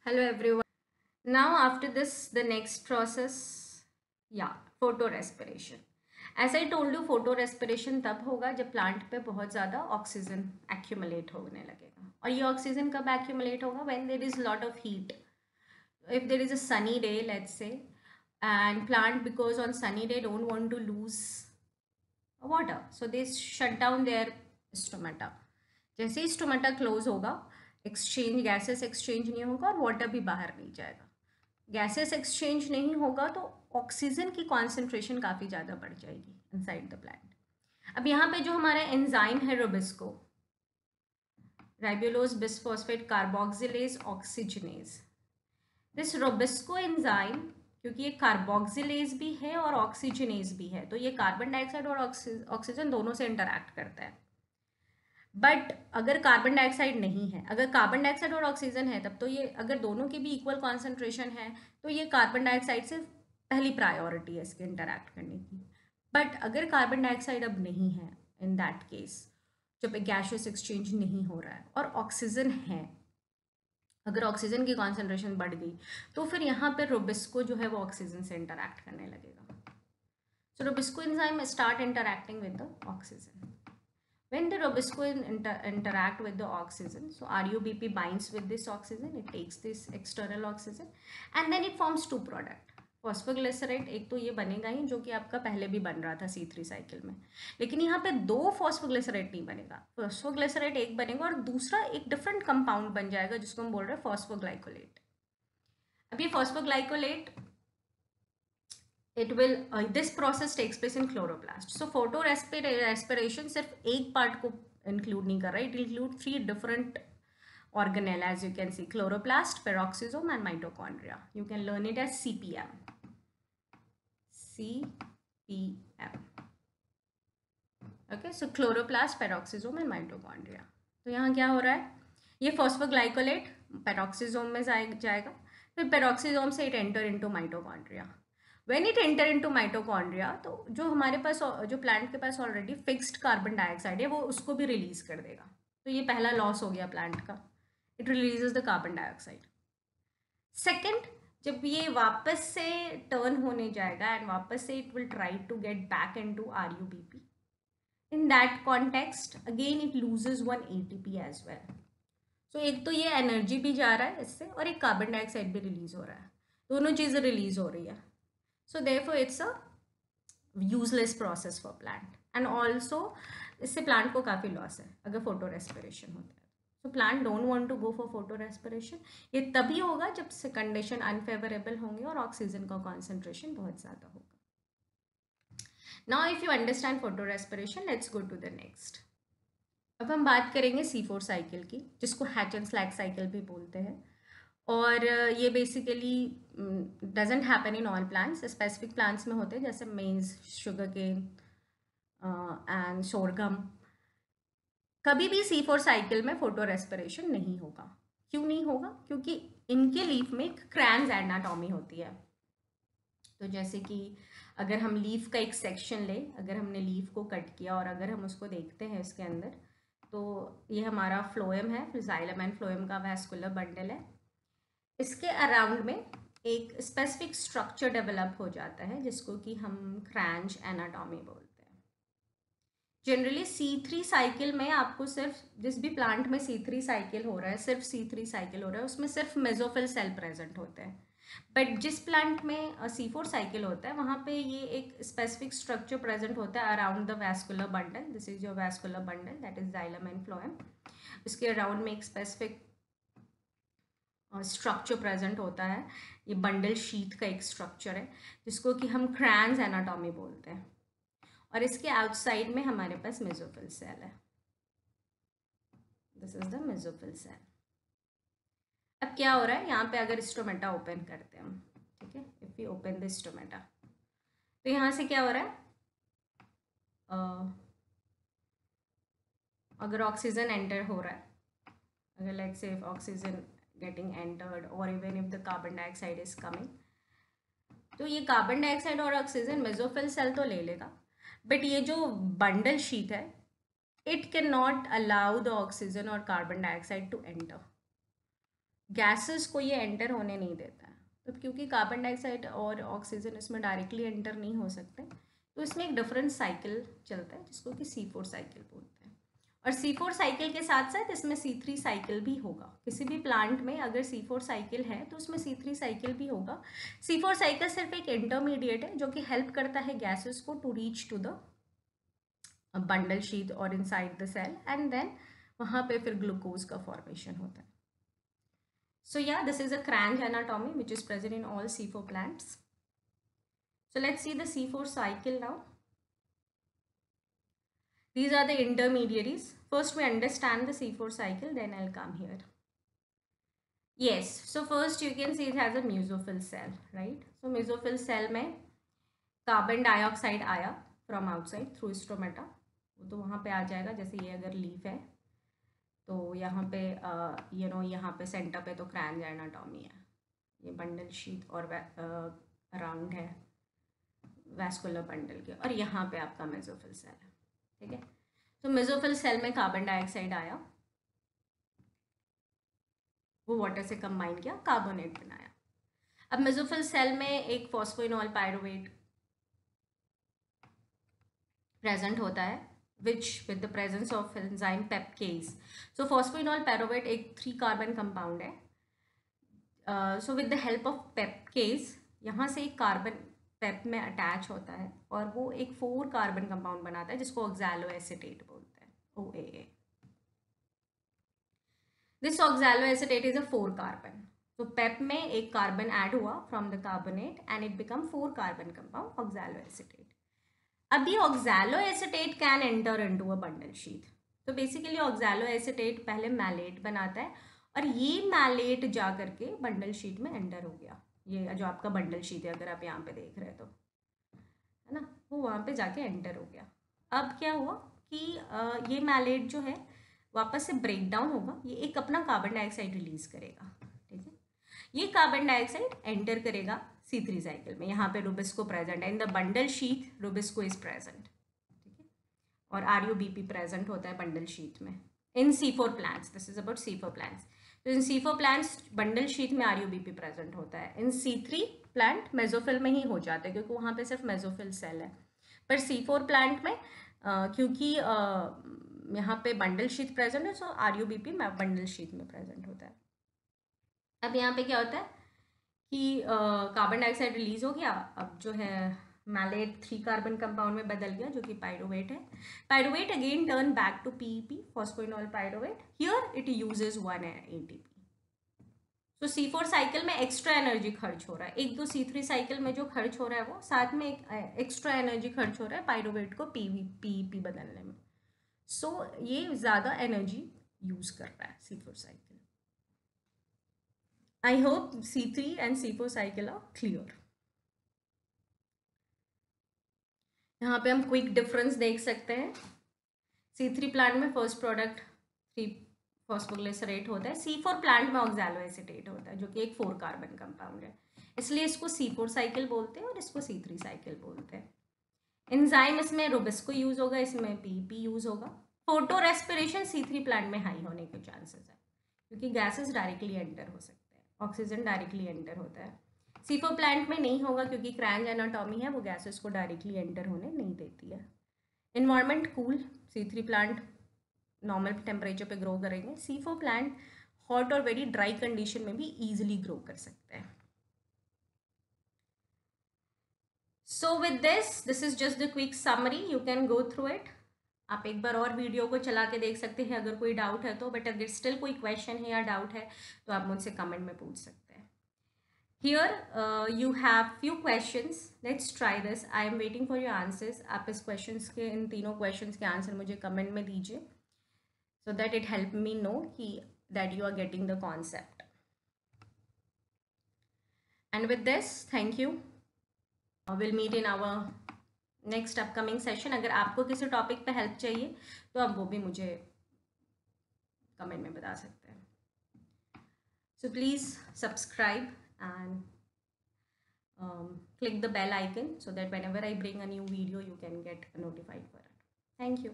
Hello everyone. Now after this, the next process, yeah, photorespiration. As I told you, photorespiration तब होगा जब plant पे बहुत ज़्यादा ऑक्सीजन एक्यूमुलेट होने लगेगा. और ये ऑक्सीजन कब एक्यूमुलेट होगा? When there is lot of heat. If there is a sunny day, let's say, and plant, because on sunny day don't want to lose water, so they shut down their stomata. जैसे ही stomata close होगा, exchange gases exchange नहीं होगा और water भी बाहर नहीं जाएगा. Gases exchange नहीं होगा तो ऑक्सीजन की कॉन्सेंट्रेशन काफ़ी ज़्यादा बढ़ जाएगी इनसाइड द प्लांट. अब यहाँ पे जो हमारा एंजाइम है Rubisco, ribulose bisphosphate carboxylase oxygenase, this Rubisco enzyme, क्योंकि ये कार्बोक्सिलेज भी है और ऑक्सीजनेज भी है, तो ये कार्बन डाइऑक्साइड और ऑक्सीजन दोनों से इंटरैक्ट करता है. बट अगर कार्बन डाइऑक्साइड नहीं है, अगर कार्बन डाइऑक्साइड और ऑक्सीजन है, तब तो ये, अगर दोनों की भी इक्वल कॉन्सेंट्रेशन है तो ये कार्बन डाइऑक्साइड से पहली प्रायोरिटी है इसके इंटरैक्ट करने की. बट अगर कार्बन डाइऑक्साइड अब नहीं है, इन दैट केस जब गैसियस एक्सचेंज नहीं हो रहा है और ऑक्सीजन है, अगर ऑक्सीजन की कॉन्सेंट्रेशन बढ़ गई तो फिर यहाँ पर रोबिस्को जो है वो ऑक्सीजन से इंटरैक्ट करने लगेगा. So Rubisco enzyme start interacting with the oxygen. When the Robisco interact with the oxygen, so RUBP binds with this oxygen, it takes this external oxygen and then it forms two product. Phosphoglycerate एक तो ये बनेगा ही, जो कि आपका पहले भी बन रहा था C3 साइकिल में, लेकिन यहाँ पे दो फॉस्फोग्लिसरेट नहीं बनेगा. फॉस्फोग्लिसरेट एक बनेगा और दूसरा एक डिफरेंट कंपाउंड बन जाएगा जिसको हम बोल रहे हैं फॉस्फोग्लाइकोलेट. अब ये phosphoglycolate, this process takes place in chloroplast. So photorespiration सिर्फ एक पार्ट को इंक्लूड नहीं कर रहा है, it include 3 different organelle, as you can see: chloroplast, peroxisome and mitochondria. You can learn it as CPM. Okay, so chloroplast, peroxisome and mitochondria. तो यहाँ क्या हो रहा है, ये फॉस्फोग्लाइकोलेट पेरोक्सिसोम में जाएगा, फिर पेरोक्सिसोम से it enter into mitochondria. When it enter into mitochondria, तो जो हमारे पास, जो प्लांट के पास ऑलरेडी फिक्स्ड कार्बन डाइऑक्साइड है, वो उसको भी रिलीज कर देगा. तो ये पहला लॉस हो गया प्लांट का, it releases the carbon dioxide. Second, जब ये वापस से टर्न होने जाएगा एंड वापस से it will try to get back into RUBP. In that context again it loses 1 ATP as well. So एक तो ये एनर्जी भी जा रहा है इससे और एक कार्बन डाइऑक्साइड भी रिलीज हो रहा है, दोनों चीज़ें रिलीज हो रही है. So therefore it's a useless process for plant, and also इससे plant को काफ़ी loss है अगर photo respiration होता है. So plant don't want to go for photo respiration. ये तभी होगा जब से condition unfavorable होंगे और oxygen का concentration बहुत ज़्यादा होगा. Now if you understand photo respiration, let's go to the next. अब हम बात करेंगे C4 साइकिल की, जिसको हैच एंड स्लैग साइकिल भी बोलते हैं. और ये basically doesn't happen in all plants, specific plants में होते हैं जैसे मेज, शुगर केन एंड सोरगम. कभी भी C4 साइकिल में फोटो रेस्पिरेशन नहीं होगा. क्यों नहीं होगा? क्योंकि इनके लीफ में एक क्रैंज एनाटॉमी होती है. तो जैसे कि अगर हम लीफ का एक सेक्शन ले, अगर हमने लीफ को कट किया और अगर हम उसको देखते हैं इसके अंदर, तो ये हमारा फ्लोएम है, जाइलम एंड फ्लोएम का वैस्कुलर बंडल है. इसके अराउंड में एक स्पेसिफिक स्ट्रक्चर डेवलप हो जाता है जिसको कि हम क्रैंच एनाटॉमी बोलते हैं. जनरली C3 साइकिल में आपको सिर्फ, जिस भी प्लांट में C3 साइकिल हो रहा है, सिर्फ C3 साइकिल हो रहा है, उसमें सिर्फ मेसोफिल सेल प्रेजेंट होते हैं. बट जिस प्लांट में C4 साइकिल होता है, वहाँ पे ये एक स्पेसिफिक स्ट्रक्चर प्रेजेंट होता है around the vascular bundle. This is your vascular bundle, that is xylem and phloem. इसके अराउंड में एक स्पेसिफिक स्ट्रक्चर प्रेजेंट होता है. ये बंडल शीथ का एक स्ट्रक्चर है जिसको कि हम क्रैंस एनाटॉमी बोलते हैं. और इसके आउटसाइड में हमारे पास मेसोफिल सेल है. This is the mesophyll cell. अब क्या हो रहा है यहाँ पे, अगर स्टोमेटा ओपन करते हैं हम, ठीक है, if you open the stomata, तो यहाँ से क्या हो रहा है, अगर ऑक्सीजन एंटर हो रहा है, अगर let's say oxygen getting entered or even if the carbon dioxide is coming, तो ये कार्बन डाइऑक्साइड और ऑक्सीजन मेसोफिल सेल तो ले लेगा, बट ये जो बंडल शीट है, it can not allow the oxygen और carbon dioxide to enter. Gases को ये एंटर होने नहीं देता है। तो क्योंकि कार्बन डाइऑक्साइड और ऑक्सीजन इसमें डायरेक्टली एंटर नहीं हो सकते, तो इसमें एक डिफरेंट साइकिल चलता है जिसको कि C4 साइकिल बोलते हैं। और C4 साइकिल के साथ साथ इसमें C3 साइकिल भी होगा। किसी भी प्लांट में अगर C4 साइकिल है तो उसमें C3 साइकिल भी होगा। C4 साइकिल सिर्फ एक इंटरमीडिएट है जो कि हेल्प करता है गैसेस को to reach to the bundle sheath और inside the cell, and then वहाँ पे फिर ग्लूकोज का फॉर्मेशन होता है। So yeah, this is a cranch anatomy which is present in all C4 plants. So let's see the C4 cycle now. These are the intermediaries. First we understand the C4 cycle, then I'll come here. Yes, so first you can see it has a mesophyll cell, right? So mesophyll cell में carbon dioxide आया from outside through stomata, वो तो वहाँ पे आ जाएगा। जैसे ये अगर लीफ है तो यहाँ पे यहाँ पे सेंटर पे तो क्रैंच एनाटॉमी है, ये बंडल शीथ और अराउंड है वैस्कुलर बंडल के, और यहाँ पे आपका मेसोफिल सेल है, ठीक है। तो मेसोफिल सेल में कार्बन डाइऑक्साइड आया, वो वाटर से कंबाइन किया, कार्बोनेट बनाया। अब मेसोफिल सेल में एक फॉस्फोइनॉल पायरुवेट प्रेजेंट होता है which with the presence of enzyme pepcase. So phosphoenol pyruvate एक 3 कार्बन कंपाउंड है। So with the help of pepcase यहाँ से एक कार्बन पेप में अटैच होता है और वो एक 4 कार्बन कंपाउंड बनाता है जिसको ऑक्सैलोएसिटेट बोलते हैं, OAA. This oxaloacetate is a 4 carbon. तो पेप में एक कार्बन ऐड हुआ from the carbonate and it become 4 carbon compound oxaloacetate. अब ये oxaloacetate can enter into a bundle sheath. तो बेसिकली ऑक्सैलोएसिटेट पहले मैलेट बनाता है और ये मैलेट जा करके बंडल शीथ में एंटर हो गया। ये जो आपका बंडल शीथ है अगर आप यहाँ पे देख रहे हैं तो, है ना, वो वहाँ पे जाके एंटर हो गया। अब क्या हुआ कि ये मैलेट जो है वापस से ब्रेक डाउन होगा, ये एक अपना कार्बन डाइऑक्साइड रिलीज करेगा, ठीक है। ये कार्बन डाइऑक्साइड एंटर करेगा C3 साइकिल में। यहाँ पे रुबिस्को प्रेजेंट है in the bundle sheath, Rubisco is present, ठीक है, और RUBP प्रेजेंट होता है बंडल शीथ में इन C4 plants. This is about C4 plants. तो इन C4 प्लांट्स बंडल शीथ में RUBP प्रेजेंट होता है। इन C3 प्लांट मेसोफिल में ही हो जाते हैं क्योंकि वहाँ पे सिर्फ मेसोफिल सेल है। पर C4 प्लांट में क्योंकि यहाँ पे बंडल शीथ प्रेजेंट है, सो RUBP बंडल शीथ में प्रेजेंट होता है। अब यहाँ पे क्या होता है कि कार्बन डाइऑक्साइड रिलीज हो गया, अब जो है मैलेट 3 कार्बन कंपाउंड में बदल गया जो कि पायरुवेट है। Pyruvate again turn back to PEP, phosphoenol pyruvate. Here it uses 1 ATP। तो C4 साइकिल में एक्स्ट्रा एनर्जी खर्च हो रहा है। एक दो C3 साइकिल में जो खर्च हो रहा है वो साथ में एक एक्स्ट्रा एनर्जी खर्च हो रहा है पायरुवेट को PEP बदलने में। सो ये ज़्यादा एनर्जी यूज कर रहा है C4 cycle. I hope C3 and C4 cycle are clear. यहाँ पे हम क्विक डिफरेंस देख सकते हैं। C3 प्लांट में फर्स्ट प्रोडक्ट 3 फॉस्फोग्लिसरेट होता है, C4 प्लांट में ऑक्सैलोएसिटेट होता है जो कि एक 4 कार्बन कंपाउंड है, इसलिए इसको C4 साइकिल बोलते हैं और इसको C3 साइकिल बोलते हैं। एंजाइम इसमें रुबिस्को यूज होगा, इसमें PEP यूज होगा। फोटो रेस्पिरेशन C3 प्लांट में हाई होने के चांसेस है क्योंकि गैसेस डायरेक्टली एंटर हो सकते हैं, ऑक्सीजन डायरेक्टली एंटर होता है। C4 प्लांट में नहीं होगा क्योंकि क्रैंच एनाटॉमी है, वो गैसेस को डायरेक्टली एंटर होने नहीं देती है। Environment cool, C3 plant normal temperature पे ग्रो करेंगे। C4 प्लांट हॉट और वेरी ड्राई कंडीशन में भी ईजिली ग्रो कर सकते हैं। So with this is just the quick summary, you can go through it. आप एक बार और वीडियो को चला के देख सकते हैं अगर कोई डाउट है तो, बट अगर स्टिल कोई क्वेश्चन है या डाउट है तो आप मुझसे कमेंट में पूछ सकते हैं। Here you have few questions, let's try this. I am waiting for your answers. आप इस क्वेश्चंस के, इन तीनों क्वेश्चंस के आंसर मुझे कमेंट में दीजिए so that it help me know कि that you are getting the concept. And with this thank you, will meet in our next upcoming session. अगर आपको किसी टॉपिक पे हेल्प चाहिए तो आप वो भी मुझे कमेंट में बता सकते हैं। So please subscribe and click the bell icon so that whenever I bring a new video you can get notified for it. Thank you.